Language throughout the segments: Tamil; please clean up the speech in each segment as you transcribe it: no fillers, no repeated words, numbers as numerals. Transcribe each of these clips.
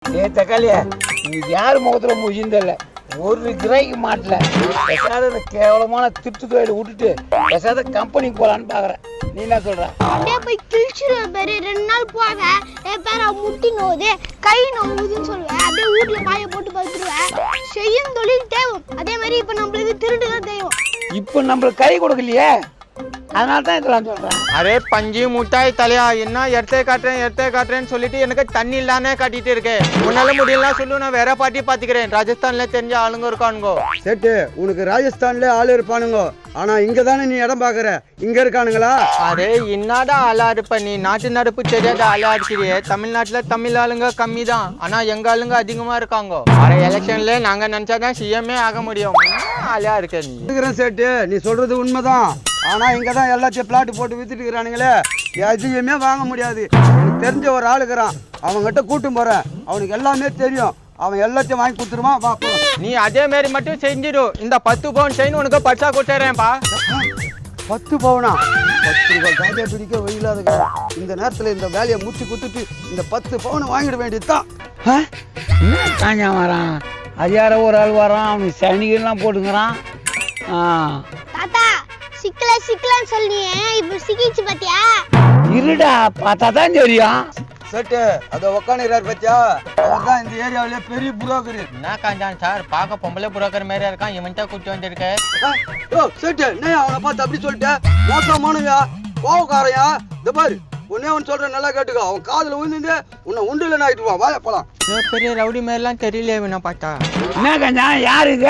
ஏ தக்காளியா, இன்னைக்கு யார் முகத்துல முழிந்தல ஒரு கிராய்க்கு மாட்டல. பேசாத இந்த கேவலமான திட்டு தொழில விட்டுட்டு பேசாத கம்பெனிக்கு போலான்னு பாக்குறேன். நீ என்ன சொல்ற? அப்படியே போய் கிழிச்சிருவேன் பேரு. 2 நாள் போவேன், என் பேர முட்டி நோவுது கை நோவுதுன்னு சொல்லுவேன். அப்படியே வீட்டுல பாய போட்டு படுத்துருவேன். செய்யும் தொழில் தேவும். அதே மாதிரி இப்ப நம்மளுக்கு திருட்டு தான் தேவும். இப்ப நம்மளுக்கு கை கொடுக்கலையே, அதனால தான் இதெல்லாம் சொல்றேன். அரே பஞ்சு முட்டாய் தலையா, என்ன எடுத்தே காட்டுறேன்னு சொல்லிட்டு எனக்கு தண்ணி இல்லானே காட்டிட்டு இருக்கேன். உன்னால முடியலாம் சொல்லு, நான் வேற பாட்டி பாத்துக்கிறேன். ராஜஸ்தான்ல தெரிஞ்ச ஆளுங்க இருக்கானுங்கோ. சேட்டு, உனக்கு ராஜஸ்தான்ல ஆளு இருப்பானுங்க, ஆனா இங்க தானே நீ இடம் பாக்குற. இங்க இருக்கானுங்களா? அரே என்னடா ஆளா இருப்ப நீ? நாட்டு நடப்பு தெரியாத ஆளா இருக்கிறியே. தமிழ்நாட்டுல தமிழ் ஆளுங்க கம்மி தான், ஆனா எங்க ஆளுங்க அதிகமா இருக்காங்க. அரை எலெக்ஷன்ல நாங்க நினைச்சாதான் சிஎம்ஏ ஆக முடியும். ஆளா இருக்க நீ? சேட்டு, நீ சொல்றது உண்மைதான், ஆனா இங்க தான் எல்லாத்தையும் பிளாட் போட்டு வித்துட்டு இருக்கிறானுங்களே, எதுவுமே வாங்க முடியாது. எனக்கு தெரிஞ்ச ஒரு ஆளுக்குறான், அவன்கிட்ட கூட்டும் போறேன். அவனுக்கு எல்லாமே தெரியும், அவன் எல்லாத்தையும் வாங்கி கொடுத்துருவான். வா போ. நீ அதே மாதிரி மட்டும் செஞ்சிடு. இந்த 10 பவுன் செயின் உனக்கு பச்சா கொடுத்துறேன்ப்பா. 10 பவுனா? 10 ரூபாய் காஜா பிடிக்க வெயிலாத இந்த நேரத்துல இந்த வேலையை முடிச்சு கொடுத்துட்டு இந்த 10 பவுன் வாங்கிட வேண்டியதுதான். என்ன காஞ்சா வரான், அதிகார ஒரு ஆள் வரான், அவனுக்கு சனிகள்லாம் போட்டுங்கிறான். தாத்தா சிக்கலன்னு சொல்லியே, இப்ப சிக்கிச்சு பாத்தியா? இருடா, பார்த்தா தான் தெரியும். சேட்டு, அதை உக்காந்துறாரு பத்தியா, அவர் தான் இந்த ஏரியாவிலே பெரிய புரோக்கர். என்ன காஞ்சான் சார், பார்க்க பொம்பளை புரோக்கர் மாதிரியா இருக்கான். இவன்ட்ட கூட்டி வந்திருக்க. சேட்டு, என்ன அவனை பார்த்து அப்படி சொல்லிட்டேன்? மோசமானுங்க, கோவக்காரையா. இந்த பாரு, ஒன்னே ஒன்று சொல்றேன், நல்லா கேட்டுக்கோ. அவன் காதுல விழுந்து உன்னை உண்டுல ஆயிட்டுவான். வாய போலாம். பெரிய ரவுடி மாதிரிலாம் தெரியல இவனை பார்த்தா. என்ன கஞ்சா, யாரு இது?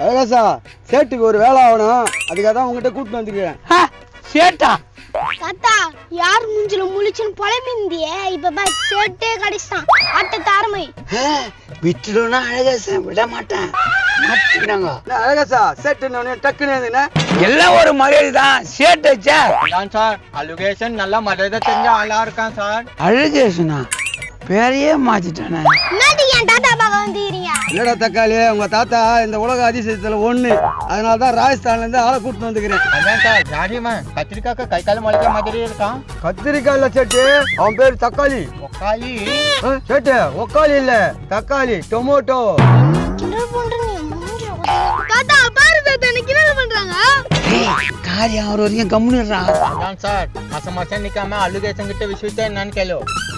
அழகா, சேட்டுக்கு ஒரு வேலை ஆகணும், அதுக்காக தான் உங்ககிட்ட கூட்டிட்டு வந்துருக்கேன். சேட்டா? தாத்தா, யார் மூஞ்சில முழிச்சுன்னு புலம்பிந்தியே, இப்ப பா சேட்டே கடிச்சான். ஆட்ட தாரமை விட்டுடுனா அழகா விட மாட்டேன். அழகா சேட்டு டக்குன்னு எல்லாம் ஒரு மரியாதை தான். சேட்டா சார், அலுகேஷன் நல்லா மரியாதை தெரிஞ்ச ஆளா இருக்கான் சார். அழுகேஷனா? பேரையே மாத்திட்டானே. என் தாத்தா பார்க்க வந்துக்கிறீங்க? இல்லடா தக்காளி, உங்க தாத்தா இந்த உலக அதிசயத்துல ஒண்ணு, அதனாலதான் ராஜஸ்தான்ல இருந்து ஆளை கூட்டிட்டு வந்துக்கிறேன். அதான் சார், ஜாடியவன் கத்திரிக்காய்க்கு கை கால் முளைக்கிற மாதிரி இருக்கான். கத்திரிக்காய் இல்ல சேட்டு, அவன் பேரு தக்காளி. ஒக்காளி? சேட்டு, ஒக்காளி இல்ல, தக்காளி, டொமேட்டோ. கிண்டல் பண்றீங்க. தாத்தா பாரு தாத்தா, என்ன கிண்டல் பண்றாங்க? காரியம் அவர் வரைக்கும் கம்முன்னுறான். அதான் சார், மாசம் நிக்காம அலுகேஷன் கிட்ட விஷயத்த என்னன்னு கேளு.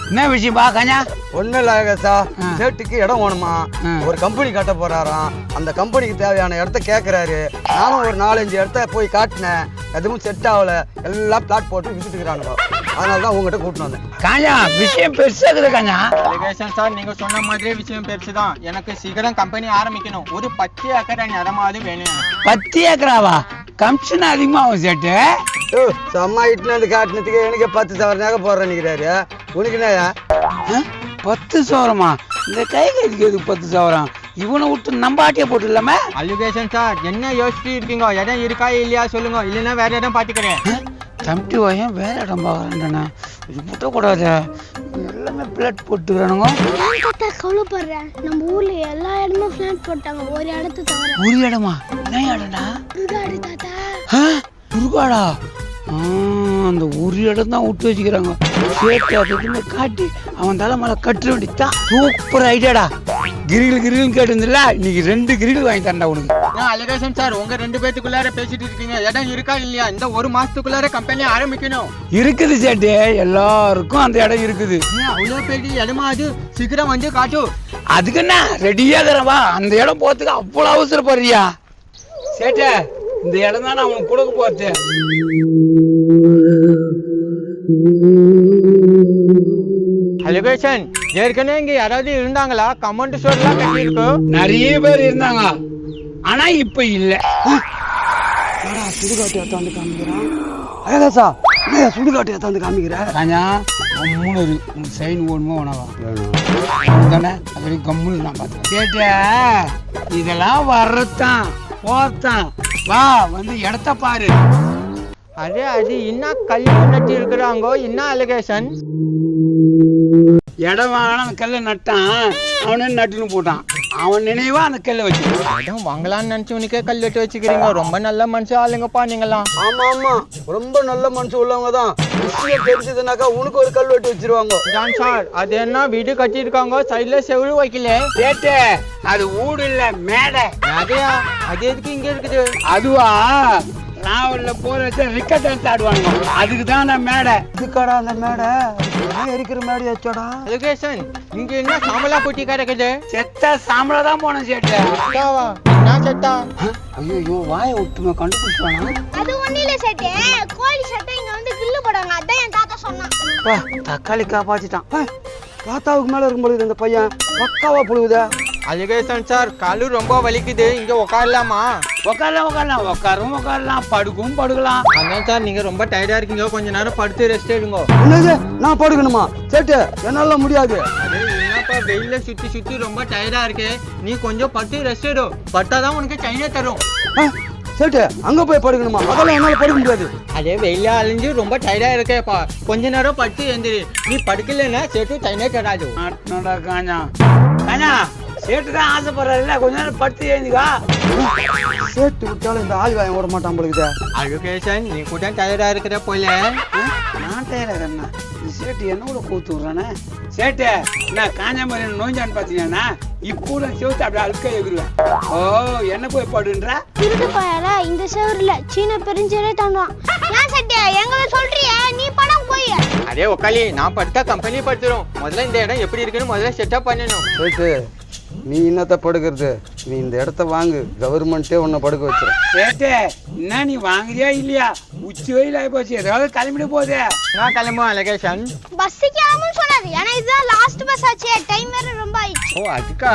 என்ன விஷயம் பா கஞ்சா? ஒண்ணு இல்ல அழகா, சேட்டுக்கு இடம் வேணுமா, ஒரு கம்பெனி கட்ட போறாராம். அந்த கம்பெனிக்கு தேவையான இடத்த கேக்குறாரு. நானும் ஒரு 4-5 இடத்த போய் காட்டினேன், எதுவும் செட் ஆகல. எல்லாம் பிளாட் போட்டு வித்துட்டுக்கிறானுங்க, அதனாலதான் உங்ககிட்ட கூட்டிட்டு வந்தேன். காஞ்சா, விஷயம் பெருசாக்குது காஞ்சா. அலுகேஷன் சார், நீங்க சொன்ன மாதிரி விஷயம் பெருசுதான். எனக்கு சீக்கிரம் கம்பெனி ஆரம்பிக்கணும். ஒரு 10 ஏக்கர் இடமாவது வேணும். 10 ஏக்கராவா? கமிஷன் அதிகமாகும் சேட்டு. அம்மா இட்டுன்னு வந்து காட்டினதுக்கு எனக்கு 10 சவரனாக போடுறேன் நினைக்கிறாரு. உனக்கு என்னயா 10 சவரமா? இந்த கை கைக்கு 10 சவரம்? இவனை விட்டு நம்ம ஆட்டிய போட்டு இல்லாம? அலுகேஷன் சார், என்ன யோசிச்சு இருக்கீங்க? இடம் இருக்கா இல்லையா சொல்லுங்க, இல்லைன்னா வேற இடம் பாத்துக்கிறேன். தம்பி வாயன் வேற இடம் பாக்குறேன்டானே, இது முட்டக்கூடாது. எல்லாமே பிளாட் போட்டுக்கிறானுங்க. தாத்தா கவலைப்படுறேன், நம்ம ஊர்ல எல்லா இடமும் பிளாட் போட்டாங்க, ஒரு இடத்து தவிர. ஒரு இடமா? என்ன இடம்டா? சுடுகாடு தாத்தா. சுடுகாடா? அந்த ஒரு இடம் தான் விட்டு வச்சுக்கிறாங்க. சேட்டு அதுன்னு காட்டி அவன் தலை மேல கட்டுற வேண்டியதான். சூப்பர் ஐடியாடா. கிரில் கேட்டுருந்துல, இன்னைக்கு 2 கிரில் வாங்கி தரேன்டா உனக்கு. அலுகேஷன் சார், உங்க 2 பேத்துக்குள்ளார பேசிட்டு இருக்கீங்க. இடம் இருக்கா இல்லையா? இந்த 1 மாசத்துக்குள்ளார கம்பெனி ஆரம்பிக்கணும். இருக்குது சேட்டு, எல்லாருக்கும் அந்த இடம் இருக்குது. அவ்வளவு பெரிய இடமா அது? சீக்கிரம் வந்து காட்டு. அதுக்கு என்ன, ரெடியா தரவா? அந்த இடம் போறதுக்கு அவ்வளவு அவசரப்படுறியா சேட்டு? இந்த இடம் தான் நான் உனக்கு கொடுக்க போறது. அலுகேஷன், ஏற்கனவே இங்க யாராவது இருந்தாங்களா? கமெண்ட் ஸ்டோர்லாம் கட்டி இருக்கு. நிறைய பேர் இருந்தாங்க, ஆனா இப்ப இல்ல. சுடுகாட்டு ஏத்தாந்து காமிக்கிறான். அழகா, சுடுகாட்டு ஏத்தாந்து காமிக்கிற. காஞ்சா, 3 இருக்கு. சைன் ஓடுமோ உணவா தானே? அது கம்முன்னு நான் பார்த்தேன். கேட்ட இதெல்லாம் வர்றதான் போத்தான். வா, வந்து இடத்த பாரு. அதே அது என்ன கல்யாண நட்டி இருக்கிறாங்கோ? என்ன அலுகேஷன்? இடம் வாங்கினா கல்ல நட்டான், அவனே நட்டுன்னு போட்டான். அவன் நினைவா அந்த கல்லை வச்சு இடம் வாங்கலாம்னு நினைச்சவனுக்கே கல் வெட்டி வச்சுக்கிறீங்க. ரொம்ப நல்ல மனுஷன் ஆளுங்கப்பா நீங்களாம். ஆமா ஆமா, ரொம்ப நல்ல மனுஷன் உள்ளவங்க தான். விஷயம் தெரிஞ்சதுனாக்கா உனக்கு ஒரு கல் வெட்டி வச்சிருவாங்க. ஜான் சார், அது என்ன வீடு கட்டியிருக்காங்க, சைடுல செவுரு வைக்கல? சேட்டு அது வீடு இல்ல மேடை. அதையா, அது எதுக்கு இங்க இருக்குது? அதுவா நாவல்ல போற ரிக்கட் டான்ஸ் ஆடுவாங்க, அதுக்கு தான் நான் மேடை. இதுக்காடா அந்த மேடை? எரிக்கிற மேடை வச்சோடா. லொகேஷன் இங்க என்ன சாமலா போட்டி கிடக்குது? செத்தா சாம்பளா தான் போனேன் சேட்டு. செட்டாவா? என்ன செட்டா? ஐயோ வாயை விட்டுமே கண்டுபிடிச்சானா? அது ஒண்ணு இல்ல சேட்டு, கோழி சட்டை இங்க வந்து கில்லு போடுவாங்க, அதான் என் தாத்தா சொன்னான். தக்காளி காப்பாத்திட்டான். தாத்தாவுக்கு மேல இருக்கும் பொழுது இந்த பையன் பக்காவா புழுகுதா. அலிகேஷன் சார், காலு ரொம்ப வலிக்குது, இங்க உட்காரலாமா? உட்காரலாம் படுக்கும் படுக்கலாம். அதான் சார், நீங்க ரொம்ப டயர்டா இருக்கீங்க, கொஞ்ச நேரம் படுத்து ரெஸ்ட் எடுங்க. என்னது, நான் படுக்கணுமா? சேட்டு என்னால முடியாது. அதே என்னப்பா வெயில்ல சுத்தி சுத்தி ரொம்ப டயர்டா இருக்கு, நீ கொஞ்சம் படுத்து ரெஸ்ட் எடு, பட்டாதான் உனக்கு சைனா தரும். சேட்டு அங்க போய் படுக்கணுமா? அதெல்லாம் என்னால படுக்க முடியாது. அதே வெயில அழிஞ்சு ரொம்ப டயர்டா இருக்கேப்பா, கொஞ்ச நேரம் படுத்து எந்திரி. நீ படுக்கலன்னா சேட்டு சைனா தராது. காஞ்சா காஞ்சா சேட்டு தான் ஆசைப்படுறாருல்ல, கொஞ்ச நேரம் படுத்து எழுந்துக்கா. சேட்டு விட்டாலும் இந்த ஆள் வாயம் ஓட மாட்டான் பொழுது. அலிகேஷன், நீ கூட டயர்டா இருக்கிற போல. நான் டயர்டா சேட்டு என்ன கூட கூத்து விடுறானே. சேட்டு நான் காஞ்சா மாதிரி நோஞ்சான்னு பாத்தீங்கன்னா இப்போ செவுத்து அப்படி அழுக்க எகுருவேன். ஓ என்ன போய் படுன்றா? திருட்டு பயல இந்த செவருல சீன பெருஞ்சரே தாண்டுவான். ஏன் சட்டே எங்களை சொல்றிய, நீ படம் போய். அதே உக்காலி, நான் படுத்தா கம்பெனி படுத்துரும். முதல்ல இந்த இடம் எப்படி இருக்குன்னு முதல்ல செட்டப் பண்ணணும். சேட்டு நீ என்னத்த படுக்கிறது? நீ இந்த இடத்த வாங்கு, கவர்மெண்ட்டே உன்னை படுக்க வச்சிடும். சேட்டு என்ன நீ வாங்குறியா இல்லையா? உச்சி வெயில் ஆகி போச்சு, ஏதாவது கிளம்பிட்டு போதே. நான் கிளம்புவேன் அலிகேஷன். பஸ்ஸுக்கு ஆகும்னு சொன்னாரு, ஏன்னா இதுதான் லாஸ்ட் பஸ் ஆச்சு, டைம் வேற ரொம்ப ஆயிடுச்சு. ஓ அதுக்கா?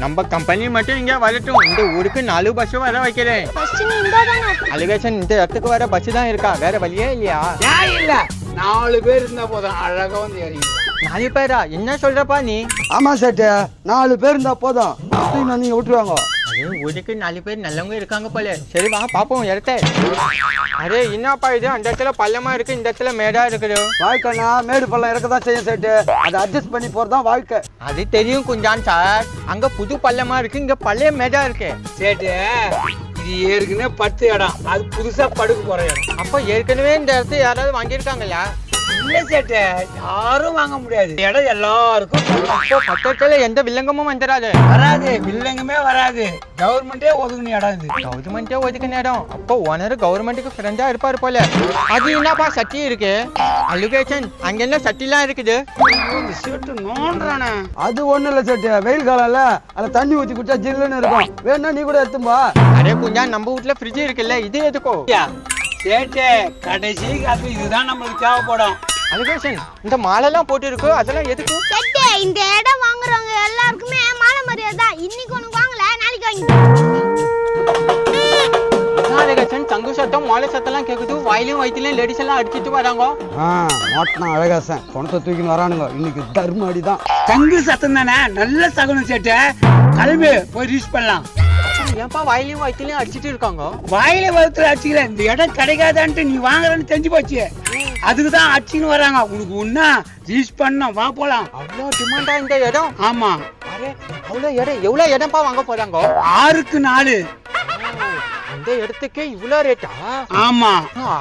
நம்ம கம்பெனி மட்டும் இங்க வரட்டும், இந்த ஊருக்கு 4 பஸ் வர வைக்கிறேன். பஸ் நீ இந்தாதானே. அலிகேஷன், இந்த இடத்துக்கு வர பஸ் தான் இருக்கா, வேற வழியே இல்லையா? ஏன் இல்ல, 4 பேர் இருந்தா போதும், அழகா வந்து இறங்கி. 4 பேரா? என்ன சொல்றப்பா நீ? ஆமா சேட்டு, 4 பேர் இருந்தா போதும், நீங்க விட்டுருவாங்க. அதே ஊருக்கு 4 பேர் நல்லவங்க இருக்காங்க போல. சரி வா பாப்போம் இடத்த. அரே என்னப்பா இது, அந்த இடத்துல பள்ளமா இருக்கு, இந்த இடத்துல மேடா இருக்குது. வாழ்க்கைனா மேடு பள்ளம் இறக்கதான் செய்யும் சேட்டு, அதை அட்ஜஸ்ட் பண்ணி போறதுதான் வாழ்க்கை. அது தெரியும் குஞ்சான் சார், அங்க புது பள்ளமா இருக்கு, இங்க பழைய மேடா இருக்கு. சேட்டு இது ஏற்கனவே 10 இடம், அது புதுசா படுக்க போற இடம். அப்போ ஏற்கனவே இந்த இடத்த யாராவது வாங்கியிருக்காங்களா? இல்ல சேட்டு, யாரும் வாங்க முடியாது, இடம் எல்லாருக்கும் அப்போ பக்கத்துல எந்த வில்லங்கமும் வந்துடாது. வராது, வில்லங்கமே வராது, கவர்மெண்டே ஒதுக்குன இடம் இது. கவர்மெண்டே ஒதுக்கின இடம், அப்போ ஓனர் கவர்மெண்ட்டுக்கு ஃப்ரெண்டா இருப்பாரு போல. அது என்னப்பா சட்டி இருக்கு? அலிகேஷன், அங்க என்ன சட்டிலாம் இருக்குது? இந்த சேட்டு நோன்றானே. அது ஒண்ணு இல்ல சேட்டு, வெயில் காலம்ல அதுல தண்ணி ஊத்தி குடிச்சா ஜில்லுன்னு இருக்கும், வேணா நீ கூட எடுத்தும்பா. அரே குஞ்சா, நம்ம வீட்டுல ஃப்ரிட்ஜ் இருக்குல்ல, இது எதுக்கோ? சேட்டு கடைசி காலத்துல இதுதான் நம்மளுக்கு தேவைப்படும். அலிகேஷன், இந்த மாலைலாம் போட்டு இருக்கு, அதெல்லாம் எதுக்கு? சட்டே இந்த இடம் வாங்குறவங்க எல்லாருக்குமே மாலை மரியாதை தான். இன்னைக்கு உனக்கு வாங்கல, நாளைக்கு வாங்கி. அலிகேஷன், சங்கு சத்தம் மாலை சத்தம்லாம் கேக்குது, வாயிலையும் வயிற்றுலையும் லேடிஸ் எல்லாம் அடிச்சிட்டு வராங்க. மாட்டினா அழகாசன் பணத்தை தூக்கின்னு வரானுங்க, இன்னைக்கு தர்ம அடிதான். தங்கு சத்தம் தானே, நல்ல சகுனம் சேட்டு, கிளம்பி போய் ரீச் பண்ணலாம். ஏன்பா வாயிலையும் வயிற்றுலையும் அடிச்சிட்டு இருக்காங்க? வாயில வளர்த்து அடிச்சுக்கல, இந்த இடம் கிடைக்காதான்ட்டு நீ வாங்குறன்னு தெரிஞ்சு போச்சு, அதுக்குதான் அடிச்சுன்னு வராங்க. உனக்கு ஒன்னா ரீச் பண்ண, வா போலாம். அவ்வளோ டிமாண்டா இந்த இடம்? ஆமா. அரே அவ்வளோ இடம், எவ்வளோ இடம்ப்பா வாங்க போறாங்க? 6க்கு 4. அந்த இடத்துக்கு இவ்வளோ ரேட்டா? ஆமா.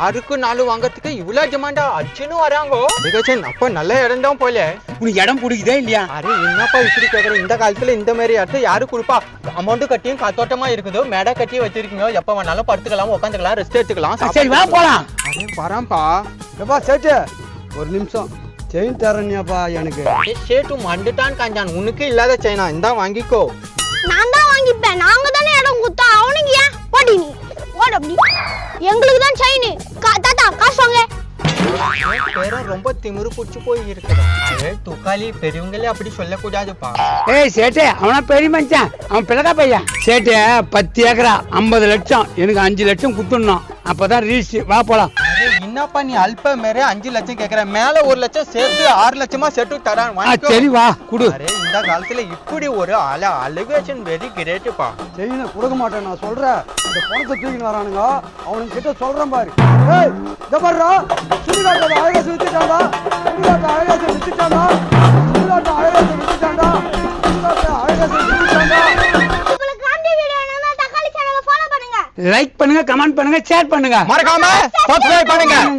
6க்கு 4 வாங்கறதுக்கு இவ்வளோ டிமாண்டா, அடிச்சுன்னு வராங்க. அலிகேஷன், அப்போ நல்ல இடம் தான் போல. உனக்கு இடம் பிடிக்குதா இல்லையா? அரே என்னப்பா இப்படி கேக்குற, இந்த காலத்துல இந்த மாதிரி இடத்த யாரு கொடுப்பா? அமௌண்ட் கட்டியும் காத்தோட்டமா இருக்குதோ, மேடை கட்டி வச்சிருக்கீங்க, எப்ப வேணாலும் படுத்துக்கலாம், உட்காந்துக்கலாம், ரெஸ்ட் எடுத்துக்கலாம். சரி வா போலாம். அரே வரான்ப்பா. எப்பா சேட்டு ஒரு நிமிஷம், செயின் தரணியாப்பா எனக்கு. சேட்டு மண்டுட்டான் காஞ்சான், உனக்கு இல்லாத செயினா, இந்தா வாங்கிக்கோ. நான் தான் வாங்கிப்பேன், நாங்க தானே இடம் கொடுத்தா, அவனுக்கு ஏன் ஓடி நீ ஓட அப்படி. எங்களுக்கு தான் செயின். தாத்தா காசு வாங்க. பேரும் ரொம்ப திமிரு புடிச்சு போய் இருக்குது. அரே துக்காலி, பெரியவங்களே அப்படி சொல்லக்கூடாதுப்பா. ஏய் சேட்டு, அவனா பெரிய மனுஷன், அவன் பிள்ளக்கா பையன். சேட்டு 10 ஏக்கரா 50 லட்சம், எனக்கு 5 லட்சம் குத்துடணும், அப்பதான் ரீச். வா போலாம். அரே என்னப்பா நீ அல்ப மேரே 5 லட்சம் கேக்குற, மேல 1 லட்சம் சேர்த்து 6 லட்சமா சேர்த்து தரான். சரி வா குடு. அரே இந்த காலத்துல இப்படி ஒரு அலிகேஷன் வெரி கிரேட்டுப்பா. செயினை கொடுக்க மாட்டேன் நான் சொல்றேன், இந்த பணத்தை தூக்கின்னு வரானுங்க, அவனுக்கு கிட்ட சொல்றேன் பாரு. ஏய் இத பாருடா, சுடுகாட்ட அழகாசு வித்துட்டான்டா, சுடுகாட்ட அழகாசு வித்துட்டான்டா, சுடுகாட்ட அழகாசு வித்துட்டான்டா, சுடுகாட்ட அழகாசு வித்துட்டான்டா. லைக் பண்ணுங்க, கமெண்ட் பண்ணுங்க, ஷேர் பண்ணுங்க. மறக்காம சப்ஸ்கிரைப் பண்ணுங்க.